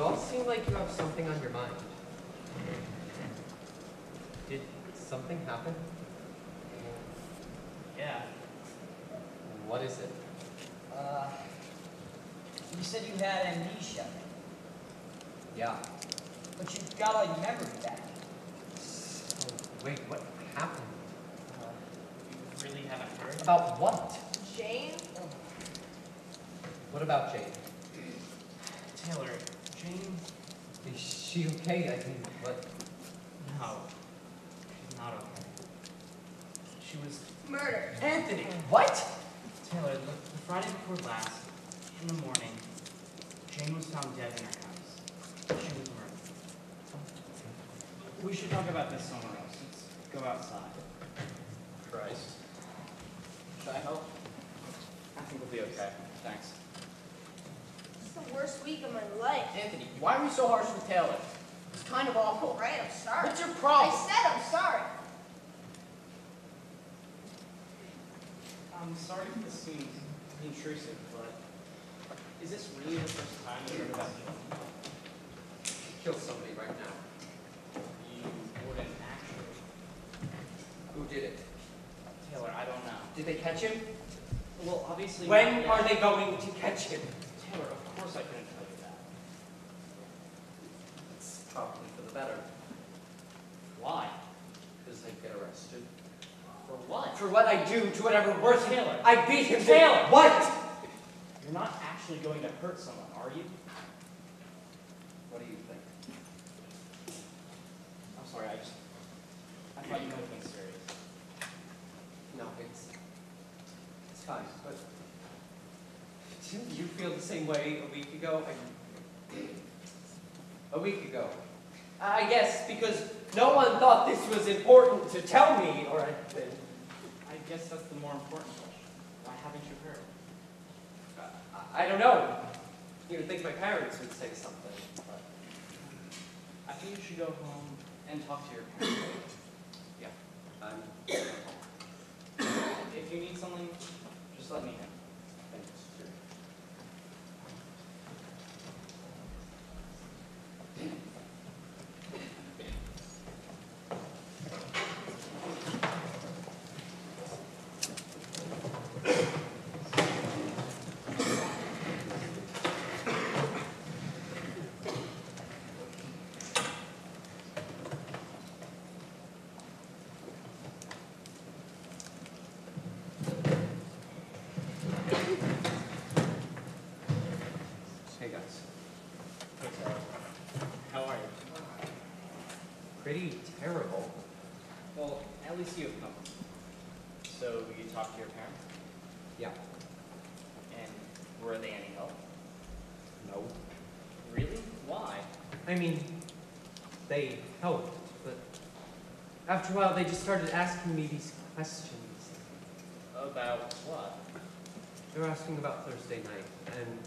all seem like you have something on your mind. Did something happen? Yeah. What is it? You said you had amnesia, Yeah. but you got all your memory back. So, wait, what happened? You really haven't heard? About what? Jane? What about Jane? Taylor, Jane? Is she okay? I mean, what? No. She's not okay. She was... Murdered. Anthony! What? Taylor, the Friday before last, in the morning, Jane was found dead in her house. She was murdered. We should talk about this somewhere else. Let's go outside. Christ. Should I help? I think we'll be okay. Thanks. This is the worst week of my life. Anthony, why are we so harsh with Taylor? It's kind of awful. Right, I'm sorry. What's your problem? I said I'm sorry. I'm sorry if this seems intrusive, but is this really the first time you heard about Jane? Kill somebody right now. You wouldn't actually. Who did it? Taylor, I don't know. Did they catch him? Well, obviously When not yet. are they going to catch him? Taylor, of course I couldn't tell you that. It's probably for the better. Why? Because they get arrested. For what? For what I do to whatever worse him. Taylor. I beat him. Taylor. What? You're not actually going to hurt someone, are you? What do you think? I'm sorry, I thought you might have been serious. No, it's fine, but didn't you feel the same way a week ago? A week ago. I guess because no one thought this was important to tell me or anything. I guess that's the more important question. Why haven't you heard? I don't know. You would think my parents would say something, but I think you should go home and talk to your parents. yeah, I'm. If you need something, just let me know. Thanks. Hey guys. Hey, Taylor. How are you? Pretty terrible. Well, at least you have come. So, you talked to your parents? Yeah. And were they any help? No. Really? Why? I mean, they helped, but after a while they just started asking me these questions. About what? They were asking about Thursday night, and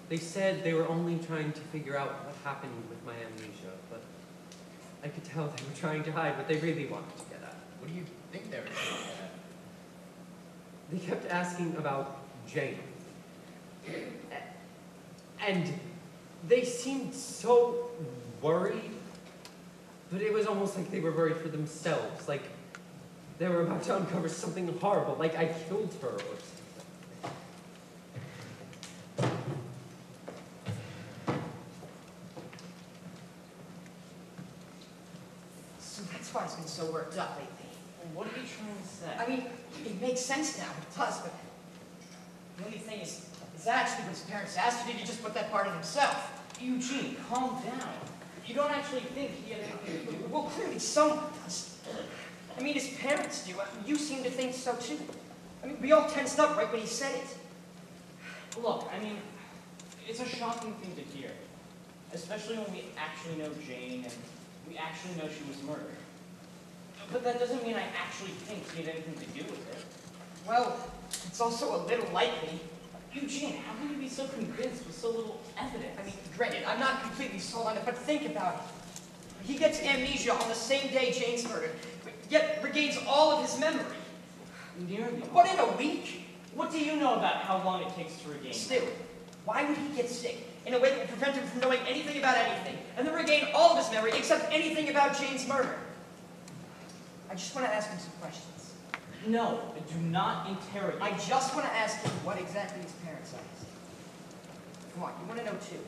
they said they were only trying to figure out what happened with my amnesia, but I could tell they were trying to hide what they really wanted to get at. What do you think they were trying to get? They kept asking about Jane. And they seemed so worried, but it was almost like they were worried for themselves, like they were about to uncover something horrible, like I killed her or something. So that's why he's been so worked up lately. What are you trying to say? I mean, it makes sense now, it does, but the only thing is actually what his parents asked, or did he just put that part in himself? Eugene, calm down. You don't actually think he had anything to do with it? Well, clearly someone does. I mean, his parents do. You seem to think so too. I mean, we all tensed up right when he said it. Look, I mean, it's a shocking thing to hear. Especially when we actually know Jane and we actually know she was murdered. But that doesn't mean I actually think he had anything to do with it. Well, it's also a little likely. Eugene, how can you be so convinced with so little evidence? I mean, granted, I'm not completely sold on it, but think about it. He gets amnesia on the same day Jane's murdered, yet regains all of his memory. Nearly. But in a week? What do you know about how long it takes to regain? Still, Why would he get sick in a way that would prevent him from knowing anything about anything, and then regain all of his memory except anything about Jane's murder? I just want to ask him some questions. No, do not interrogate. I just want to ask him what exactly his parents asked. Come on, you want to know too.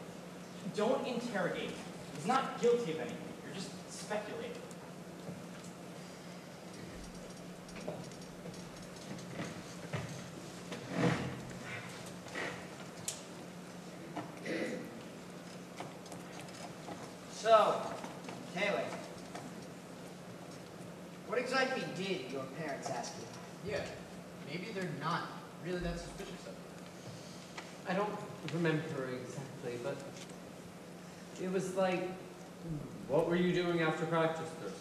Don't interrogate him. He's not guilty of anything. You're just speculating. So, Taylor, what exactly did your parents ask you? Yeah, maybe they're not really that suspicious of it. I don't remember exactly, but it was like, what were you doing after practice Thursday?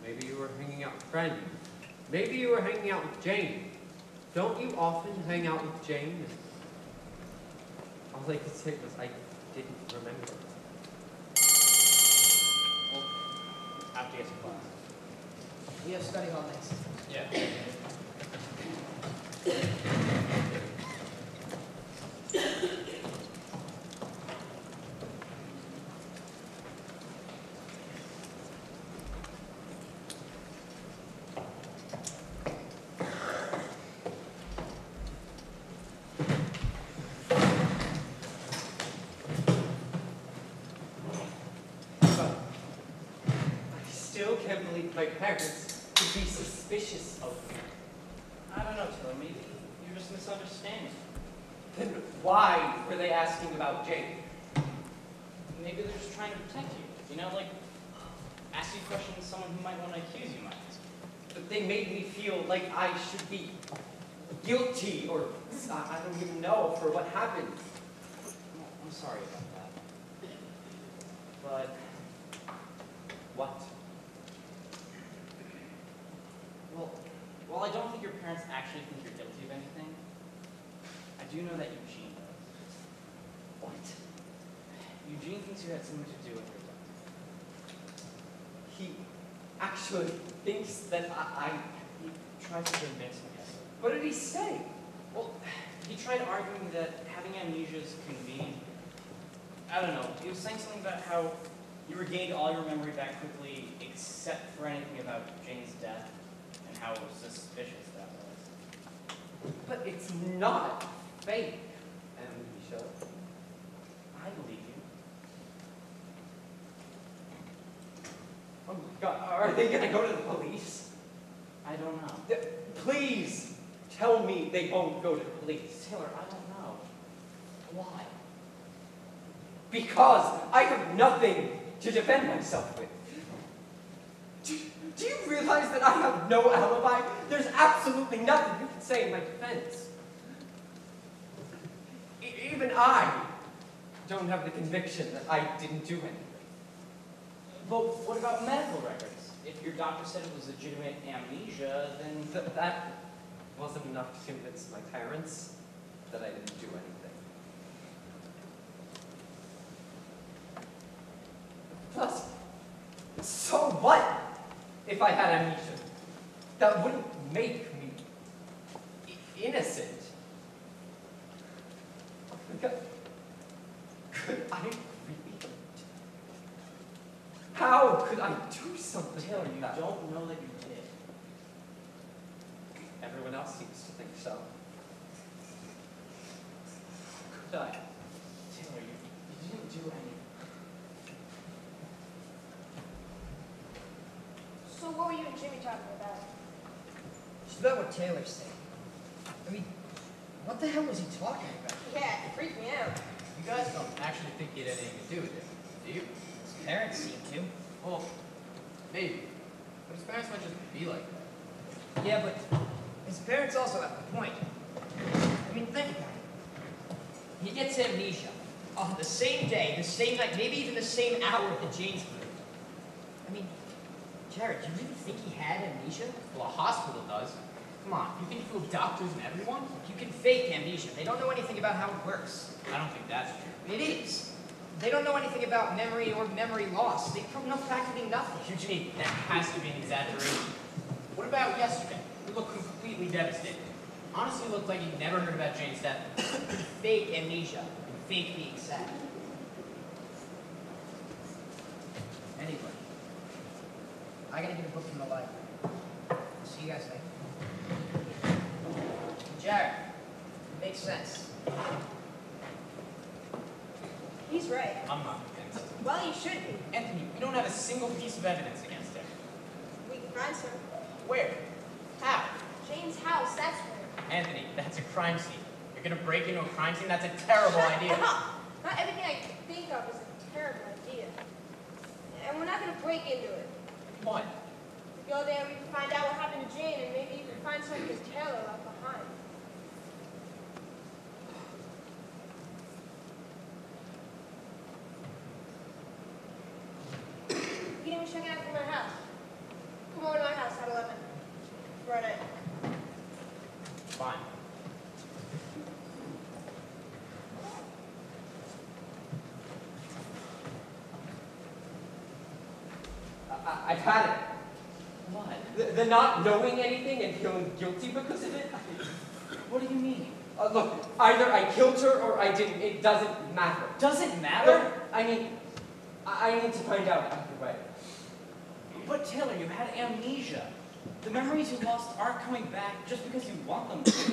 Maybe you were hanging out with friends. Maybe you were hanging out with Jane. Don't you often hang out with Jane? All I could say was I didn't remember. Well, after you get to class. We have study hall next. Yeah. I still can't believe my parents would be suspicious of me. I don't know, Taylor. Maybe you're just misunderstanding. Then why were they asking about Jane? Maybe they're just trying to protect you. You know, like, ask you questions someone who might want to accuse you might ask. But they made me feel like I should be guilty, or I don't even know, for what happened. Well, I'm sorry about that. But What? well, while I don't think your parents actually think you're guilty of anything, I do know that Eugene does. What? Eugene thinks you had something to do with your death. He actually thinks that He tries to convince me of it. What did he say? Well, he tried arguing that having amnesia is convenient. I don't know. He was saying something about how you regained all your memory back quickly, except for anything about Jane's death, and how suspicious that was. But it's not fake, amnesia. I believe you. Oh my God, are they gonna go to the police? I don't know. Please tell me they won't go to the police. Taylor, I don't know. Why? Because I have nothing to defend myself with. Do you realize that I have no alibi? There's absolutely nothing you can say in my defense. Even I don't have the conviction that I didn't do anything. But what about medical records? If your doctor said it was legitimate amnesia, then That wasn't enough to convince my parents that I didn't do anything. Plus, so what if I had amnesia? That wouldn't make me innocent. Could I really? How could I do something Taylor, like you that? don't know that you did. Everyone else seems to think so. Could I? Taylor, you didn't do anything. So what were you and Jimmy talking about? It's about what Taylor said. I mean, what the hell was he talking about? Yeah, it freaked me out. You guys don't actually think he had anything to do with it, do you? His parents seem to. Well, maybe. But his parents might just be like that. Yeah, but his parents also have a point. I mean, think about it. He gets amnesia on the same day, the same night, maybe even the same hour that Jane's murdered. I mean, Jared, do you really think he had amnesia? Well, a hospital does. Come on, You think you fool doctors and everyone? you can fake amnesia. They don't know anything about how it works. I don't think that's true. It is. They don't know anything about memory or memory loss. They know practically nothing. Eugene, that has to be an exaggeration. What about yesterday? You look completely devastated. Honestly, looked like he never heard about Jane's death. Fake amnesia and fake being sad. Anyway, I gotta get a book from the library. See you guys later. Jared, it makes sense. He's right. I'm not convinced. Well, you should be. Anthony, we don't have a single piece of evidence against him. We can find some. Where? How? Jane's house, that's where. Anthony, that's a crime scene. You're gonna break into a crime scene? That's a terrible idea. Shut up. Not everything I think of is a terrible idea. And we're not going to break into it. What? We go there, we can find out what happened to Jane, and maybe even find something that Taylor left behind. We can even check it out from my house. Come over to my house at 11. Friday. Fine. I've had it. What? The not knowing anything and feeling guilty because of it. What do you mean? Look, either I killed her or I didn't. It doesn't matter. Does it matter? Look, I mean, I need to find out either way. But Taylor, you had amnesia. The memories you lost aren't coming back just because you want them to.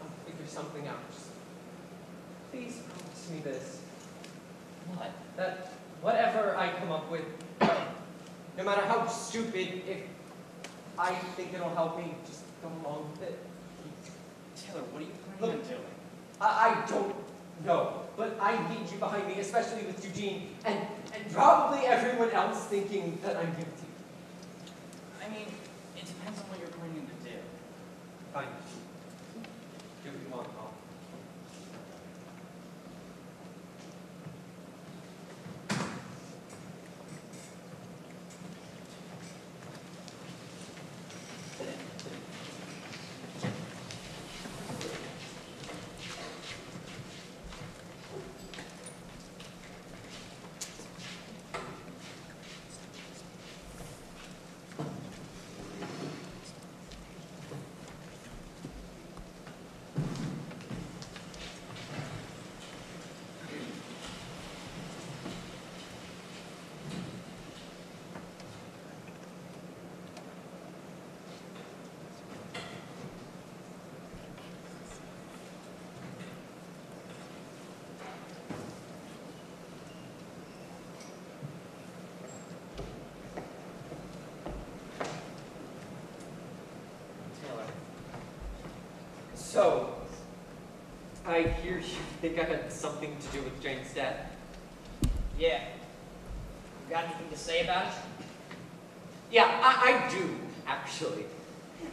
I'll figure something out. Just please promise me this. What? That whatever I come up with, no matter how stupid, if I think it'll help me, just go along with it. Taylor, what are you planning on doing? I don't know, but I need you behind me, especially with Eugene, and probably everyone else thinking that I'm guilty. I mean, it depends on what you're planning to do. Fine. Do what you want, Paul. So, I hear you think I had something to do with Jane's death. Yeah. You got anything to say about it? Yeah, I do, actually.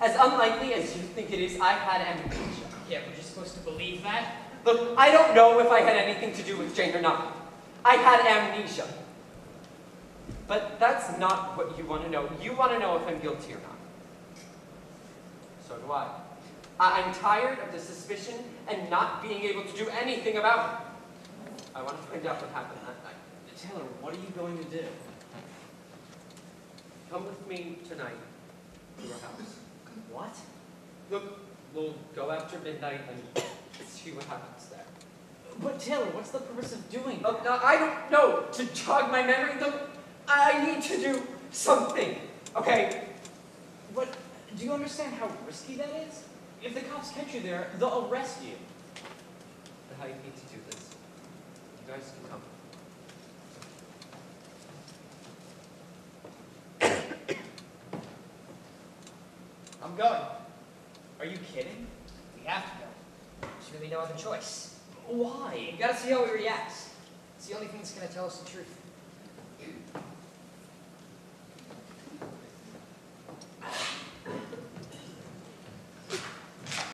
As unlikely as you think it is, I had amnesia. Yeah, we're just supposed to believe that? Look, I don't know if I had anything to do with Jane or not. I had amnesia. But that's not what you want to know. You want to know if I'm guilty or not. So do I. I'm tired of the suspicion and not being able to do anything about it. I want to find out what happened that night. Taylor, what are you going to do? Come with me tonight to your house. What? Look, we'll go after midnight and see what happens there. But Taylor, what's the purpose of doing that? Look, now, I don't know. To jog my memory, look, I need to do something, okay? But do you understand how risky that is? If the cops catch you there, they'll arrest you. I need to do this. You guys can come. I'm going. Are you kidding? We have to go. There's really no other choice. Why? We gotta see how he reacts. It's the only thing that's gonna tell us the truth.